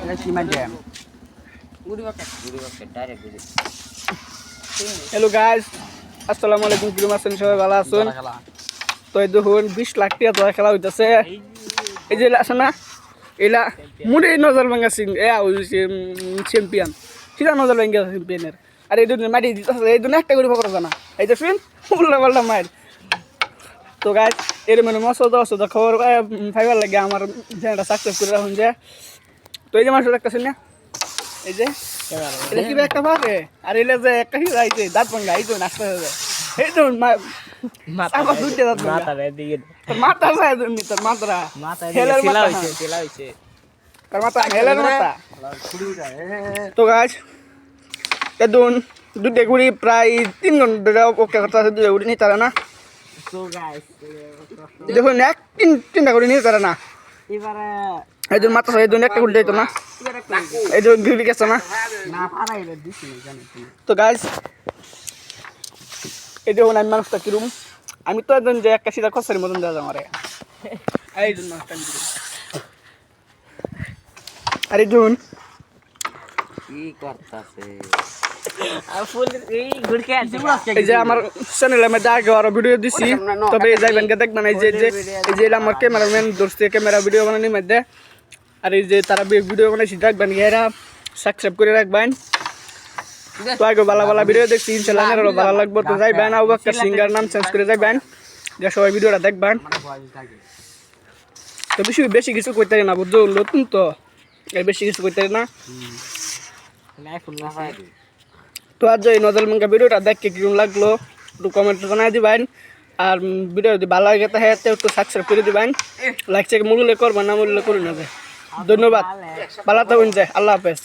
এটা cement dam hello guys, আসসালামু আলাইকুম। কিরম আছেন? সবাই ভালো আছেন? তো এই দেখুন 20 লাখ টাকা তো খেলা হইতেছে। এই যে আছে না, এলা মুড়ে নজর ভাঙ্গা সিং চ্যাম্পিয়ন, সেটা নজর ভাঙ্গা চ্যাম্পিয়নের। আর এই দুজন মাটি দিতেছে, এই দুজন একটা করে পকড়া জানা, এই যে শুন উল্টা পাল্টা মায়ের। তো গাইস এর মানে মশদ খবর ফাইবার লাগে আমার চ্যানেলটা সাবস্ক্রাইব করে রাখুন যে। তো এই যে মানুষ দেখতেছেন না, এই যে এটা কি একটা পারে, আর এলে যে একটা কি যাইছে দাঁত ভাঙ্গা, এই তো নাস্তা হয়ে যায়, এই তো মাথা দুইটা দাঁত ভাঙ্গা, তোর মাথা যায় তুমি, তোর মাথা হেলের মাথা হইছে, তোর মাথা হেলের মাথা। তো গাছ এদুন দুধে গুড়ি প্রায় 3 ঘন্টা ওকে করতে আছে, দুধে গুড়ি নিতে পারে না। দেখুন তিনটা করে নিতে পারে না, এই দুন মাথা এই দুন একটা গুড়ি দিত না, এই দুন বিউটি গেছে না। তো গাছ এই দেখুন আমি মানুষটা কিরম, আমি তো একজন যে একটা সিধা খসারির মতন দেওয়া যায় আমারে, এই জন্য আর এই দেখুন এই যে আমার চ্যানেলে আমি আগে আরো ভিডিও দিছি, তবে যাইবেন কে দেখবেন। এই যে এই যে আমার ক্যামেরাম্যান দোস্তে ক্যামেরা ভিডিও বানানোর মধ্যে, আর এই যে তারা ভিডিও বানাইছি দেখবেন, এরা সাবস্ক্রাইব করে রাখবেন। তো আগে ভালো ভিডিও দেখছি, ইনশাল্লাহ আরো ভালো লাগবে। তো যাইবেন আবু বকর সিঙ্গার নাম চেঞ্জ করে যাইবেন, যে সবাই ভিডিওটা দেখবেন। তো বেশি কিছু করতে না, বুঝছো, নতুন তো বেশি কিছু করতে না। তো আজ এই নজল মাঙ্গা ভিডিওটা দেখে কিরকম লাগলো একটু কমেন্টে জানাই দিবেন। আর ভিডিও যদি ভালো লাগে তাহলে একটু সাবস্ক্রাইব করে দিবেন, লাইক চেক মূল্য করবেন না, মূল্য করুন না। ধন্যবাদ, ভালো থাকুন, আল্লাহ হাফেজ।